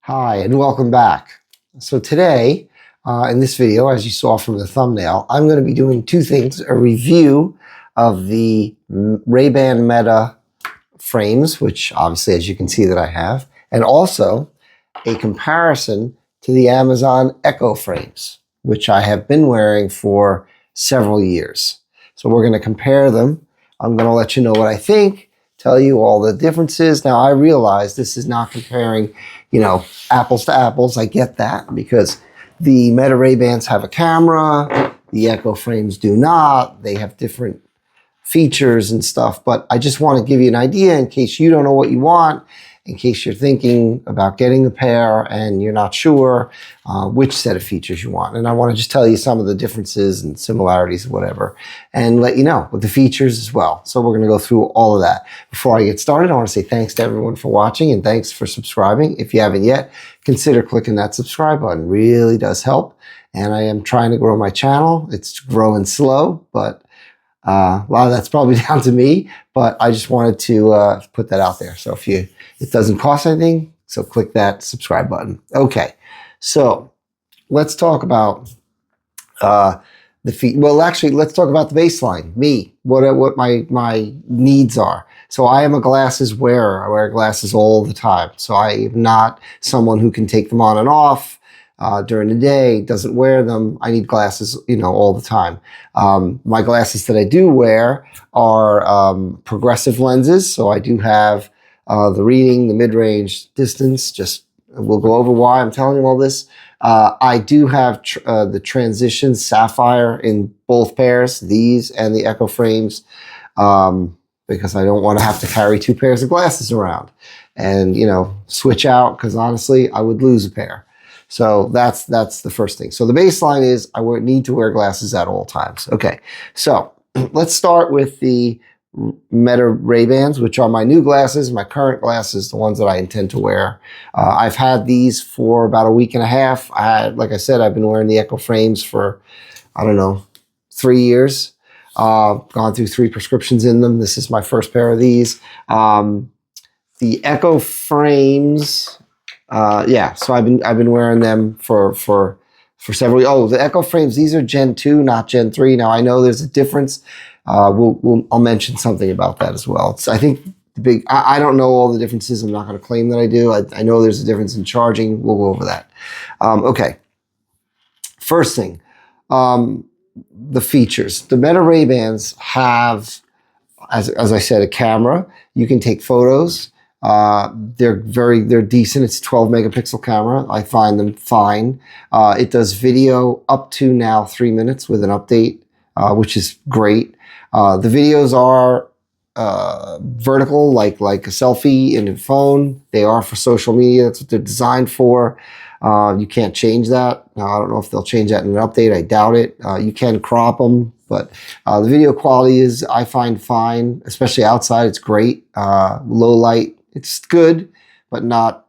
Hi, and welcome back. So today, in this video, as you saw from the thumbnail, I'm going to be doing two things: a review of the RayBan Meta frames, which obviously, as you can see, that I have, and also a comparison to the Amazon Echo frames, which I have been wearing for several years. So we're going to compare them. I'm going to let you know what I think, tell you all the differences. Now, I realize this is not comparing, apples to apples. I get that because the Meta Ray-Bans have a camera, the Echo frames do not. They have different features and stuff, but I just want to give you an idea in case you don't know what you want, in case you're thinking about getting a pair and you're not sure which set of features you want. And I want to just tell you some of the differences and similarities, whatever, and let you know with the features as well. So we're going to go through all of that. Before I get started, I want to say thanks to everyone for watching and thanks for subscribing. If you haven't yet, consider clicking that subscribe button. It really does help. And I am trying to grow my channel. It's growing slow, but a lot of that's probably down to me, but I just wanted to put that out there. So it doesn't cost anything, so click that subscribe button. Okay, so let's talk about the feet. Well, actually, let's talk about the baseline. Me, what my needs are. So I am a glasses wearer. I wear glasses all the time. So I am not someone who can take them on and off during the day, doesn't wear them. I need glasses, all the time. My glasses that I do wear are progressive lenses. So I do have the reading, the mid-range, distance. Just we'll go over why I'm telling you all this. I do have the Transition Sapphire in both pairs, these and the Echo frames, because I don't want to have to carry two pairs of glasses around and, switch out, because honestly, I would lose a pair. So that's the first thing. So the baseline is I need to wear glasses at all times. Okay, so let's start with the Meta Ray-Bans, which are my new glasses, my current glasses, the ones that I intend to wear. I've had these for about a week and a half. Like I said, I've been wearing the Echo frames for, 3 years. Gone through 3 prescriptions in them. This is my first pair of these. The Echo frames... so I've been wearing them for several. Oh, the Echo frames. These are Gen 2, not Gen 3. Now I know there's a difference. I'll mention something about that as well. I think I don't know all the differences. I'm not going to claim that I do. I know there's a difference in charging. We'll go over that. Okay. First thing, the features. The Meta Ray-Bans have, as I said, a camera. You can take photos. They're decent. It's a 12 megapixel camera. I find them fine. It does video up to now 3 minutes with an update, which is great. The videos are vertical, like a selfie in a phone. They are for social media. That's what they're designed for. You can't change that. Now, I don't know if they'll change that in an update. I doubt it. You can crop them, but the video quality is, I find, fine, especially outside. It's great. Low light. It's good, but not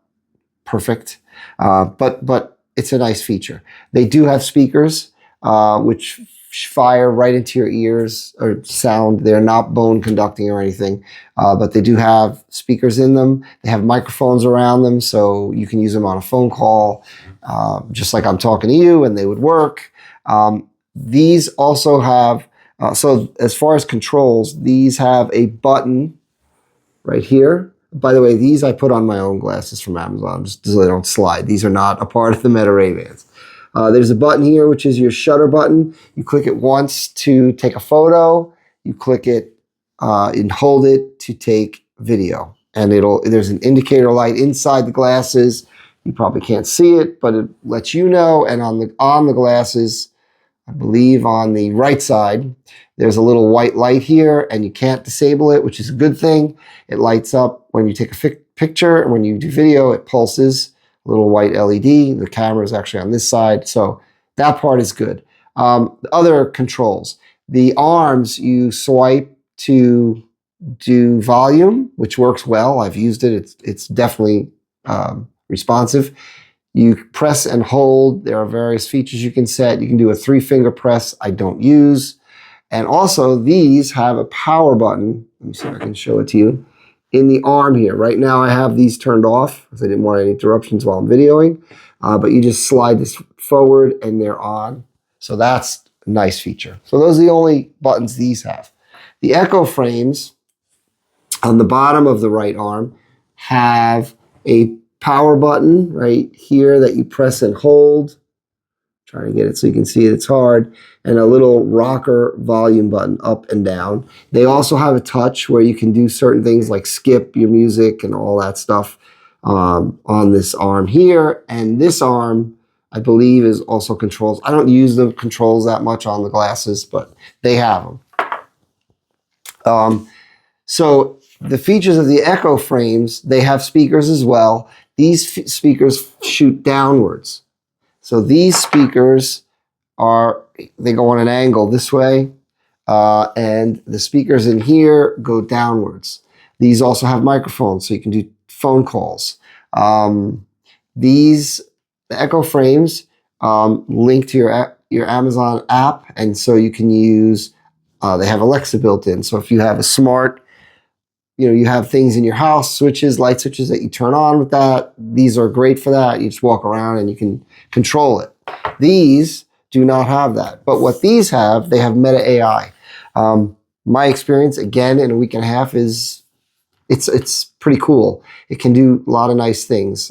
perfect. But it's a nice feature. They do have speakers, which fire right into your ears or sound. They're not bone conducting or anything, but they do have speakers in them. They have microphones around them, so you can use them on a phone call, just like I'm talking to you, and they would work. These also have, so as far as controls, these have a button right here. By the way, these I put on my own glasses from Amazon, just so they don't slide. These are not a part of the Meta Ray-Bans. There's a button here, which is your shutter button. You click it once to take a photo. You click it and hold it to take video. And there's an indicator light inside the glasses. You probably can't see it, but it lets you know. And on the glasses, I believe on the right side, there's a little white light here, and you can't disable it, which is a good thing. It lights up when you take a picture, and when you do video, it pulses, a little white LED. The camera is actually on this side, so that part is good. Other controls. The arms, you swipe to do volume, which works well. I've used it. It's definitely responsive. You press and hold. There are various features you can set. You can do a 3-finger press. I don't use. And also, these have a power button. Let me see if I can show it to you. in the arm here. Right now I have these turned off because I didn't want any interruptions while I'm videoing. But you just slide this forward and they're on. So that's a nice feature. So those are the only buttons these have. The Echo frames on the bottom of the right arm have a power button right here that you press and hold. Trying to get it so you can see it, it's hard. And a little rocker volume button up and down. They also have a touch where you can do certain things like skip your music and all that stuff on this arm here. And this arm, I believe, is also controls. I don't use the controls that much on the glasses, but they have them. So the features of the Echo frames, they have speakers as well. These speakers shoot downwards. So these speakers they go on an angle this way, and the speakers in here go downwards. These also have microphones, so you can do phone calls. The Echo frames link to your Amazon app, and so you can use, they have Alexa built in. So if you have a smart, you have things in your house, switches, light switches that you turn on with that. These are great for that. You just walk around and you can control it. These do not have that. But what these have, they have Meta AI. My experience, again, in a week and a half is, it's pretty cool. It can do a lot of nice things.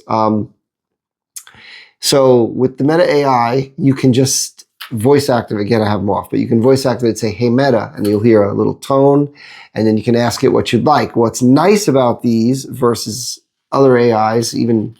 So with the Meta AI, you can just voice activate. Again, I have them off, but you can voice activate, say, hey, Meta, and you'll hear a little tone, and then you can ask it what you'd like. What's nice about these versus other AIs even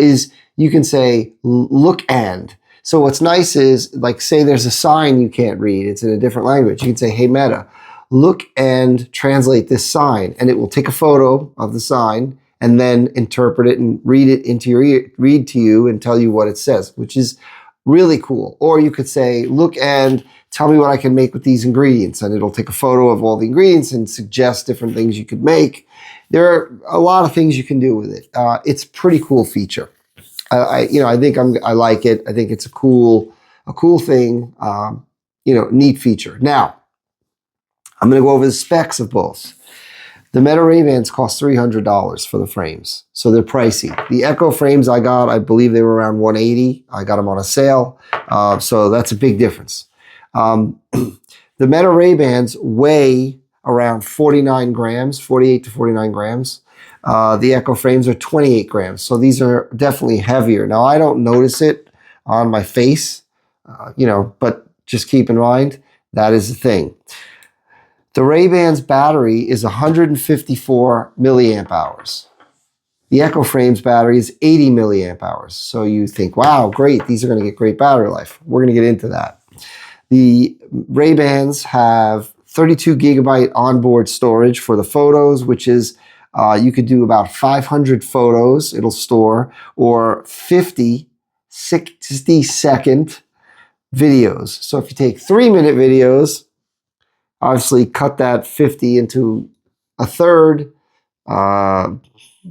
is you can say, look and. So what's nice is, like, say there's a sign you can't read. It's in a different language. You can say, hey, Meta, look and translate this sign, and it will take a photo of the sign and then interpret it and read it into your ear, read to you and tell you what it says, which is really cool. Or you could say, look and tell me what I can make with these ingredients, and it'll take a photo of all the ingredients and suggest different things you could make. There are a lot of things you can do with it. It's a pretty cool feature. I think I like it. I think it's a cool thing. Neat feature. Now, I'm going to go over the specs of both. The Meta Ray-Bans cost $300 for the frames, so they're pricey. The Echo frames I got, I believe they were around $180. I got them on a sale, so that's a big difference. The Meta Ray-Bans weigh around 49 grams, 48 to 49 grams. The Echo frames are 28 grams, so these are definitely heavier. Now, I don't notice it on my face, but just keep in mind, that is the thing. The Ray-Ban's battery is 154 milliamp hours. The Echo Frame's battery is 80 milliamp hours. So you think, wow, great, these are going to get great battery life. We're going to get into that. The Ray-Bans have 32 gigabyte onboard storage for the photos, which is, you could do about 500 photos it'll store, or 50 60-second videos. So if you take 3-minute videos, obviously cut that 50 into a third.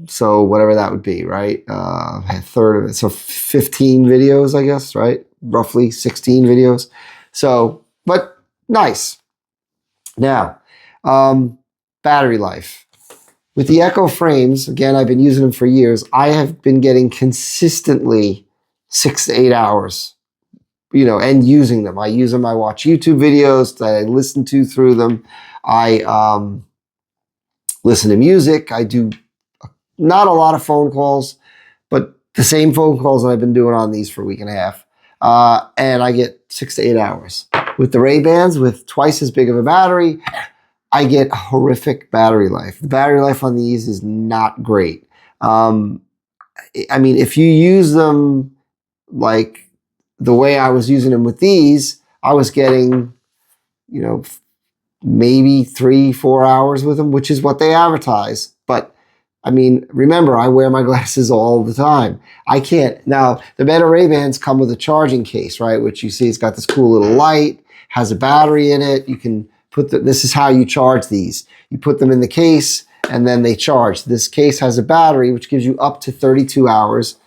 So whatever that would be, right? A third of it. So 15 videos, I guess, right? Roughly 16 videos. So, but nice. Now, battery life. With the Echo frames, again, I've been using them for years. I have been getting consistently 6 to 8 hours, and using them. I use them. I watch YouTube videos that I listen to through them. I listen to music. I do not a lot of phone calls, but the same phone calls that I've been doing on these for a week and a half. And I get 6 to 8 hours. With the Ray-Bans, with twice as big of a battery, I get horrific battery life. The battery life on these is not great. If you use them like the way I was using them with these, I was getting, maybe 3-4 hours with them, which is what they advertise. But remember, I wear my glasses all the time. I can't. Now, the Meta Ray-Bans come with a charging case, right? Which you see it's got this cool little light, has a battery in it. You can put this is how you charge these. You put them in the case and then they charge. This case has a battery, which gives you up to 32 hours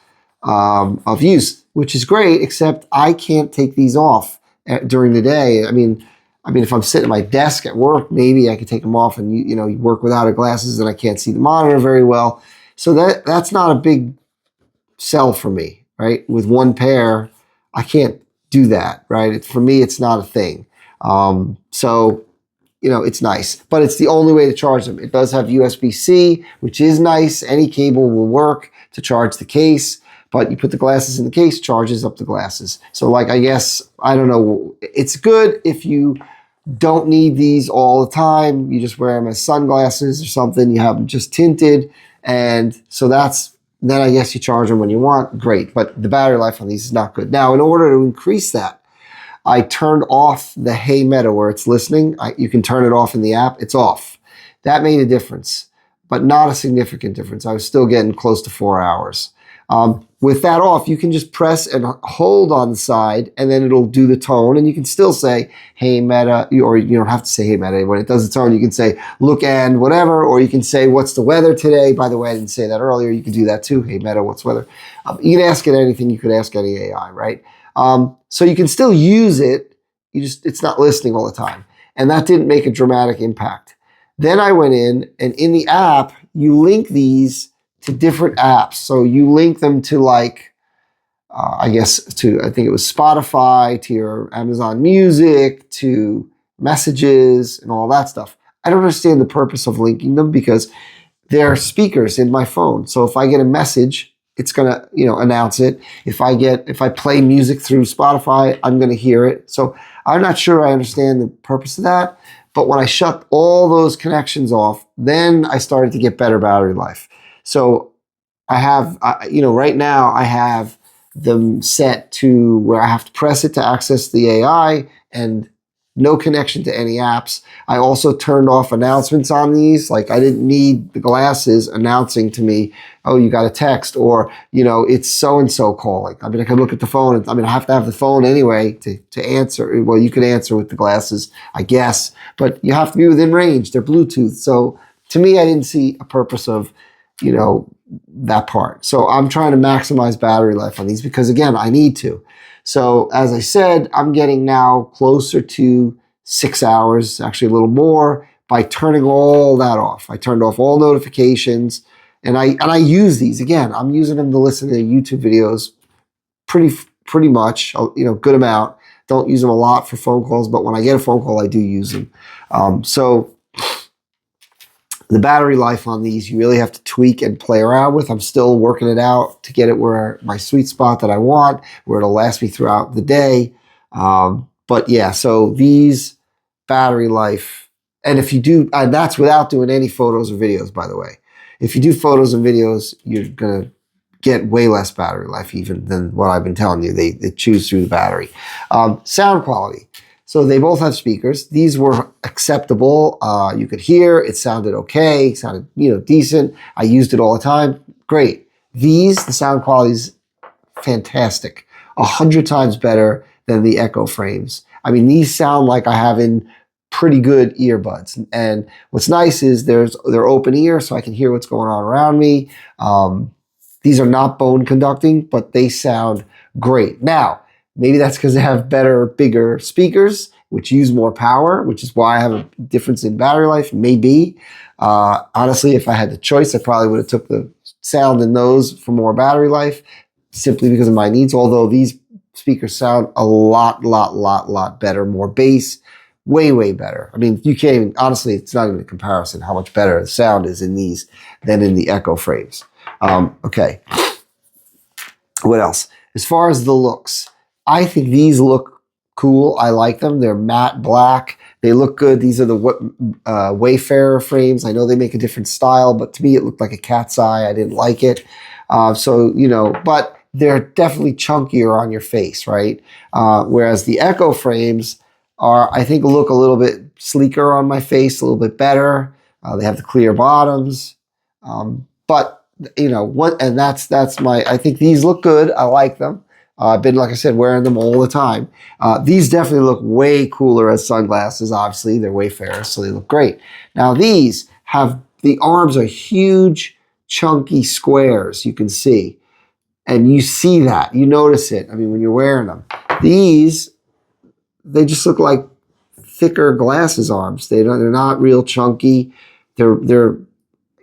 of use, which is great, except I can't take these off during the day. I mean, if I'm sitting at my desk at work, maybe I could take them off and you work without glasses and I can't see the monitor very well. So that's not a big sell for me, right? With one pair, I can't do that, right? For me, it's not a thing. So it's nice, but it's the only way to charge them. It does have USB-C, which is nice. Any cable will work to charge the case, but you put the glasses in the case, charges up the glasses. So like, I guess, I don't know, it's good if you don't need these all the time. You just wear them as sunglasses or something. You have them just tinted. And so then I guess you charge them when you want. Great. But the battery life on these is not good. Now, in order to increase that, I turned off the Hey Meta where it's listening. You can turn it off in the app. It's off. That made a difference, but not a significant difference. I was still getting close to 4 hours. With that off, you can just press and hold on the side, and then it'll do the tone, and you can still say, Hey Meta, or you don't have to say Hey Meta. When it does the tone, you can say, look and whatever, or you can say, what's the weather today? By the way, I didn't say that earlier. You can do that too. Hey Meta, what's weather? You can ask it anything. You could ask any AI, right? So you can still use it. It's not listening all the time. And that didn't make a dramatic impact. Then I went in, and in the app, you link these to different apps. So you link them to I think it was Spotify, to your Amazon Music, to messages and all that stuff. I don't understand the purpose of linking them because they're speakers in my phone. So if I get a message, it's going to, announce it. If I play music through Spotify, I'm going to hear it. So I'm not sure I understand the purpose of that. But when I shut all those connections off, then I started to get better battery life. So I have, right now I have them set to where I have to press it to access the AI and no connection to any apps. I also turned off announcements on these. Like I didn't need the glasses announcing to me, oh, you got a text, or, it's so-and-so calling. I mean, I can look at the phone. I have to have the phone anyway to answer. Well, you can answer with the glasses, I guess, but you have to be within range. They're Bluetooth. So to me, I didn't see a purpose of, that part. So I'm trying to maximize battery life on these because, again, I need to. So as I said, I'm getting now closer to 6 hours, actually a little more, by turning all that off. I turned off all notifications, and I use these. Again, I'm using them to listen to YouTube videos pretty much, good amount. Don't use them a lot for phone calls, but when I get a phone call, I do use them. So the battery life on these, you really have to tweak and play around with. I'm still working it out to get it where my sweet spot that I want, where it'll last me throughout the day. But yeah, so these battery life, and if you do, and that's without doing any photos or videos, by the way. If you do photos and videos, you're going to get way less battery life even than what I've been telling you. They choose through the battery. Sound quality. So they both have speakers. These were acceptable. You could hear. It sounded okay. It sounded, decent. I used it all the time. Great. The sound quality is fantastic. 100 times better than the Echo frames. I mean, these sound like I have in pretty good earbuds. And what's nice is they're open ear, so I can hear what's going on around me. These are not bone conducting, but they sound great. Now, maybe that's because they have better, bigger speakers, which use more power, which is why I have a difference in battery life. Maybe. Honestly, if I had the choice, I probably would have took the sound in those for more battery life, simply because of my needs. Although these speakers sound a lot better, more bass, way better. I mean, you can't even, honestly, it's not even a comparison how much better the sound is in these than in the Echo frames. Okay. What else? As far as the looks, I think these look cool. I like them. They're matte black. They look good. These are the Wayfarer frames. I know they make a different style, but to me it looked like a cat's eye. I didn't like it. But they're definitely chunkier on your face, right? Whereas the Echo frames I think, look a little bit sleeker on my face, a little bit better. They have the clear bottoms. I think these look good. I like them. I've been, like I said, wearing them all the time. These definitely look way cooler as sunglasses. Obviously, they're Wayfarers, so they look great. Now, these the arms are huge, chunky squares, you can see. And you see that. You notice it, when you're wearing them. These, they just look like thicker glasses arms. They're not real chunky. They're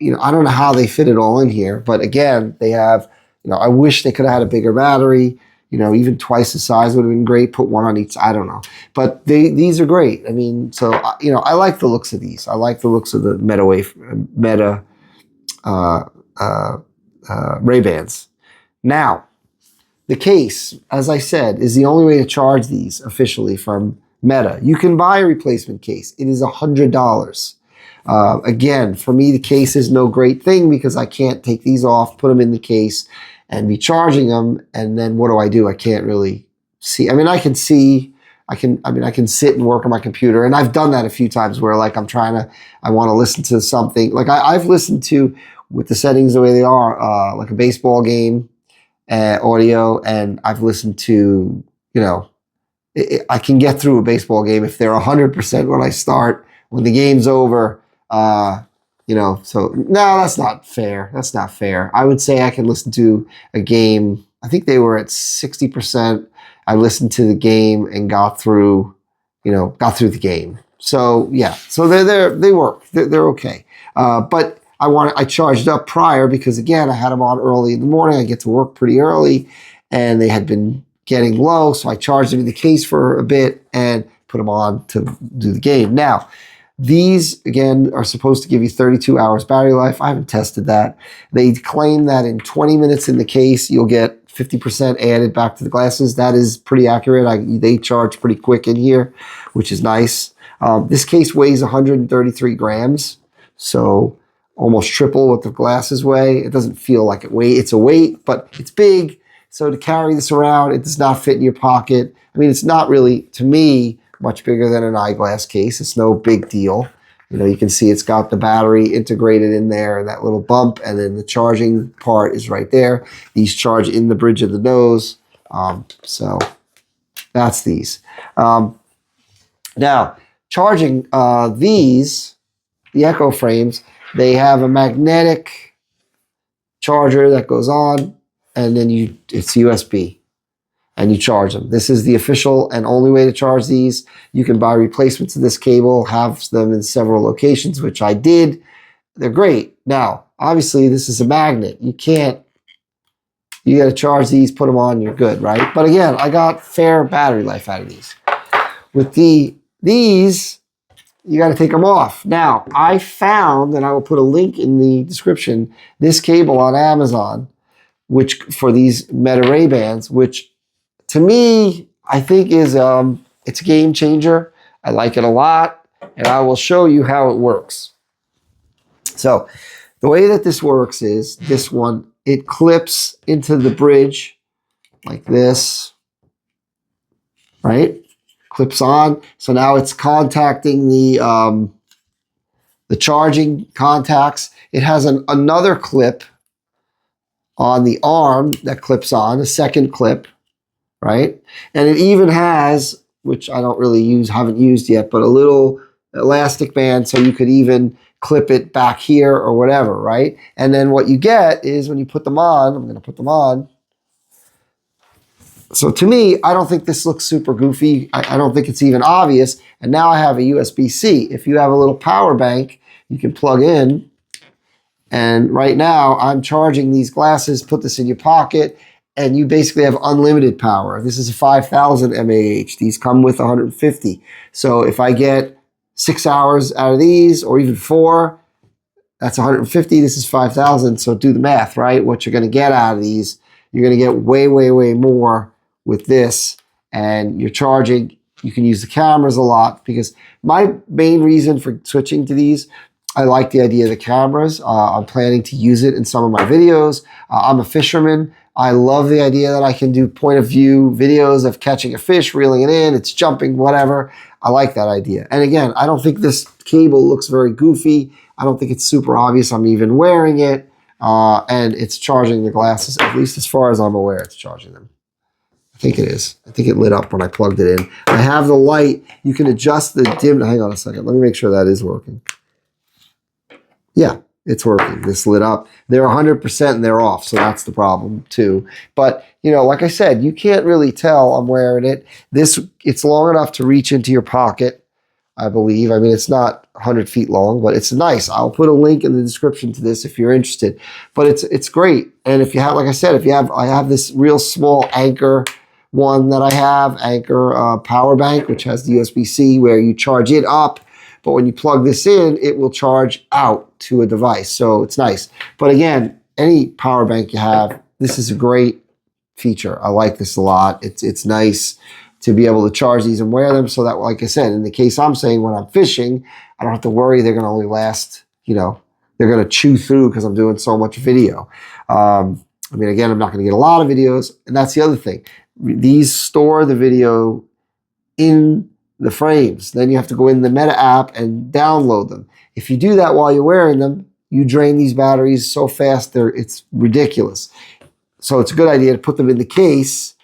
I don't know how they fit it all in here, but again, they have, I wish they could have had a bigger battery. Even twice the size would have been great. Put one on each. I don't know, but these are great. I mean, so I like the looks of these. I like the looks of the Meta RayBans. Now, the case, as I said, is the only way to charge these officially from Meta. You can buy a replacement case. It is $100. Again, for me, the case is no great thing because I can't take these off, put them in the case, and be charging them. And then what do? I can't really see. I mean, I can see. I can sit and work on my computer, and I've done that a few times where like I want to listen to something. Like I've listened to, with the settings the way they are, like a baseball game audio, and I've listened to, I can get through a baseball game if they're 100% when I start. When the game's over, so no, that's not fair. That's not fair. I would say I can listen to a game. I think they were at 60%. I listened to the game and got through the game. So yeah, so they work. They're okay. But I charged up prior because again, I had them on early in the morning. I get to work pretty early, and they had been getting low, so I charged them in the case for a bit and put them on to do the game. Now, these, again, are supposed to give you 32 hours battery life. I haven't tested that. They claim that in 20 minutes in the case, you'll get 50% added back to the glasses. That is pretty accurate. They charge pretty quick in here, which is nice. This case weighs 133 grams, so almost triple what the glasses weigh. It doesn't feel like it's a weight, but it's big. So to carry this around, it does not fit in your pocket. I mean, it's not really, to me, much bigger than an eyeglass case. It's no big deal. You can see it's got the battery integrated in there and that little bump, and then the charging part is right there. These charge in the bridge of the nose. So that's these. Now, charging these, the Echo frames, they have a magnetic charger that goes on, and then it's USB. And you charge them. This is the official and only way to charge these. You can buy replacements of this cable, have them in several locations, which I did. They're great. Now, obviously, this is a magnet. You got to charge these, put them on, you're good, right? But again, I got fair battery life out of these. With these, you got to take them off. Now, I found, and I will put a link in the description, this cable on Amazon, which for these Meta RayBans, which to me, I think it's a game changer. I like it a lot, and I will show you how it works. So the way that this works is this one, it clips into the bridge like this, right? Clips on. So now it's contacting the charging contacts. It has another clip on the arm that clips on, a second clip, right? And it even has, which I don't really haven't used yet, but a little elastic band so you could even clip it back here or whatever, right? And then what you get is when you put them on, I'm going to put them on. So to me, I don't think this looks super goofy. I don't think it's even obvious. And now I have a USB-C. If you have a little power bank, you can plug in. And right now I'm charging these glasses, put this in your pocket, and you basically have unlimited power. This is a 5,000 mAh. These come with 150. So if I get 6 hours out of these, or even 4, that's 150. This is 5,000. So do the math, right? What you're going to get out of these, you're going to get way, way, way more with this. And you're charging. You can use the cameras a lot, because my main reason for switching to these, I like the idea of the cameras. I'm planning to use it in some of my videos. I'm a fisherman. I love the idea that I can do point of view videos of catching a fish, reeling it in, it's jumping, whatever. I like that idea. And again, I don't think this cable looks very goofy. I don't think it's super obvious I'm even wearing it. And it's charging the glasses, at least as far as I'm aware, it's charging them. I think it is. I think it lit up when I plugged it in. I have the light. You can adjust the dim. Hang on a second. Let me make sure that is working. Yeah. It's working. This lit up. They're 100% and they're off, so that's the problem too. But, like I said, you can't really tell I'm wearing it. It's long enough to reach into your pocket. I believe. I mean, it's not 100 feet long, but it's nice. I'll put a link in the description to this if you're interested. But it's great. And if you have, like I said, I have this real small Anchor one that I have, Anchor power bank, which has the USB-C where you charge it up. But when you plug this in, it will charge out to a device. So it's nice. But again, any power bank you have, this is a great feature. I like this a lot. It's nice to be able to charge these and wear them so that, like I said, in the case I'm saying when I'm fishing, I don't have to worry they're going to only last, they're going to chew through because I'm doing so much video. I mean, again, I'm not going to get a lot of videos. And that's the other thing. These store the video in the frames. Then you have to go in the Meta app and download them. If you do that while you're wearing them, you drain these batteries so fast, it's ridiculous. So it's a good idea to put them in the case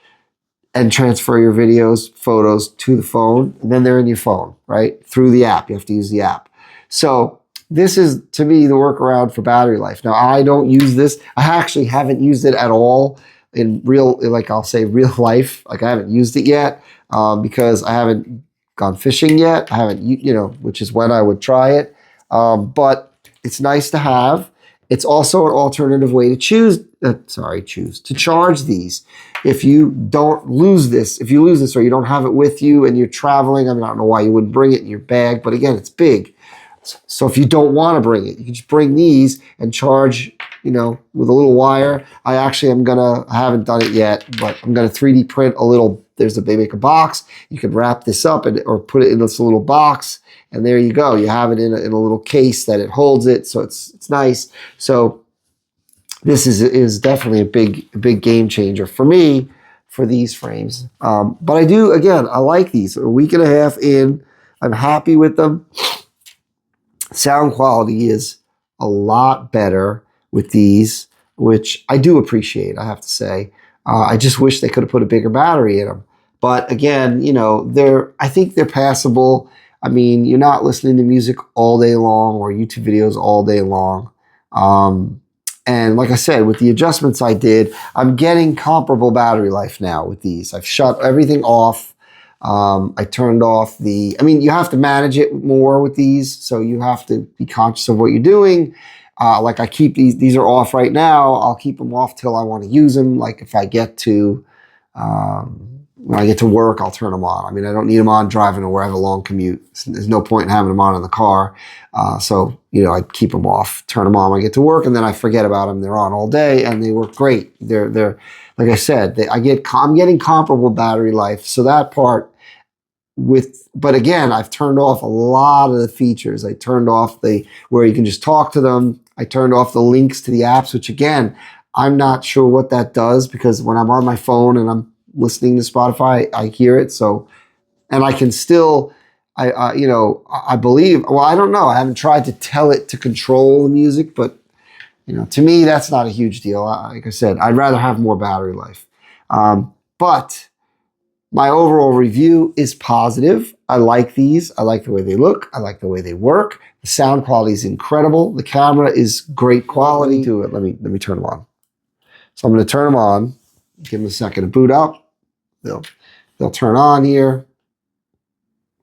and transfer your videos, photos to the phone, and then they're in your phone, right? Through the app. You have to use the app. So this is, to me, the workaround for battery life. Now, I don't use this. I actually haven't used it at all in real, like I'll say real life. Like I haven't used it yet because I haven't gone fishing yet. I haven't, which is when I would try it. But it's nice to have. It's also an alternative way to to charge these. If you don't lose this, if you lose this or you don't have it with you and you're traveling, I mean, I don't know why you wouldn't bring it in your bag, but again, it's big. So if you don't want to bring it, you can just bring these and charge, with a little wire. I haven't done it yet, but I'm going to 3D print they make a box. You can wrap this up or put it in this little box. And there you go. You have it in a little case that it holds it. So it's nice. So this is definitely a big game changer for me for these frames. But I like these. A week and a half in, I'm happy with them. Sound quality is a lot better with these, which I do appreciate, I have to say. I just wish they could have put a bigger battery in them. But again, I think they're passable. I mean, you're not listening to music all day long or YouTube videos all day long. And like I said, with the adjustments I did, I'm getting comparable battery life now with these. I've shut everything off. I turned off you have to manage it more with these. So you have to be conscious of what you're doing. Like I keep these are off right now. I'll keep them off till I want to use them. Like if I get to, when I get to work, I'll turn them on. I mean, I don't need them on driving or where I have a long commute. There's no point in having them on in the car. So I keep them off, turn them on when I get to work, and then I forget about them. They're on all day, and they work great. They're like I said, I'm getting comparable battery life. So that part but again, I've turned off a lot of the features. I turned off where you can just talk to them. I turned off the links to the apps, which again, I'm not sure what that does because when I'm on my phone and I'm listening to Spotify, I hear it. So, and I can still, I believe, well, I don't know. I haven't tried to tell it to control the music, but to me, that's not a huge deal. Like I said, I'd rather have more battery life. But my overall review is positive. I like these. I like the way they look. I like the way they work. The sound quality is incredible. The camera is great quality. Let me turn them on. So I'm going to turn them on. Give them a second to boot up. They'll turn on here.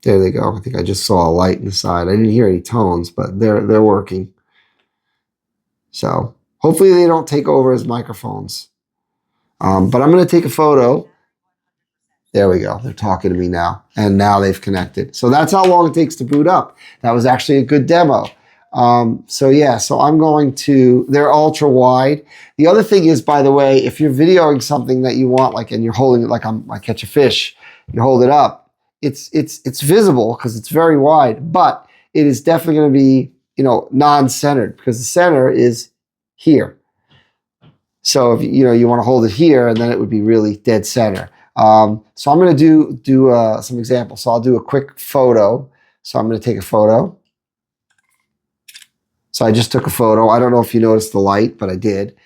There they go. I think I just saw a light in the side. I didn't hear any tones, but they're working. So hopefully they don't take over as microphones. But I'm going to take a photo. There we go. They're talking to me now. And now they've connected. So that's how long it takes to boot up. That was actually a good demo. So I'm going to, they're ultra wide. The other thing is, by the way, if you're videoing something that you want, and you're holding it like I catch a fish, you hold it up, it's visible because it's very wide, but it is definitely going to be, non-centered because the center is here. So if you want to hold it here, and then it would be really dead center. So I'm going to do some examples. So I'll do a quick photo. So I'm going to take a photo. So I just took a photo. I don't know if you noticed the light, but I did.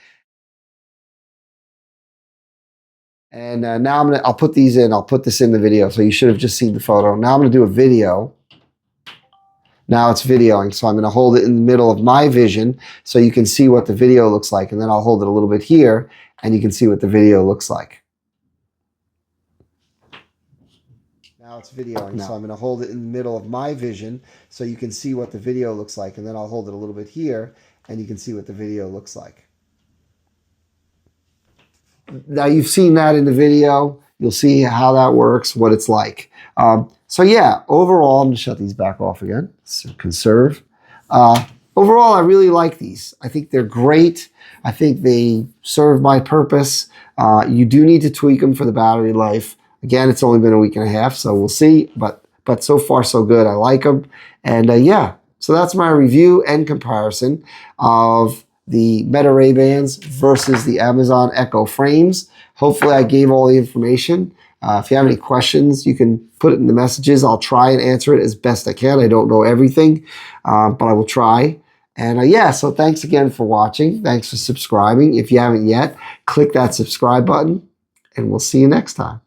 And now I'll put these in. I'll put this in the video. So you should have just seen the photo. Now I'm going to do a video. Now it's videoing. So I'm going to hold it in the middle of my vision so you can see what the video looks like. And then I'll hold it a little bit here and you can see what the video looks like. Now Now it's videoing, so I'm going to hold it in the middle of my vision so you can see what the video looks like, and then I'll hold it a little bit here and you can see what the video looks like. Now you've seen that in the video. You'll see how that works, what it's like. So yeah, overall, I'm going to shut these back off again. So conserve. Overall, I really like these. I think they're great. I think they serve my purpose. You do need to tweak them for the battery life. Again, it's only been a week and a half, so we'll see. But so far, so good. I like them. And yeah, so that's my review and comparison of the Meta Ray-Bans versus the Amazon Echo frames. Hopefully, I gave all the information. If you have any questions, you can put it in the messages. I'll try and answer it as best I can. I don't know everything, but I will try. And yeah, so thanks again for watching. Thanks for subscribing. If you haven't yet, click that subscribe button, and we'll see you next time.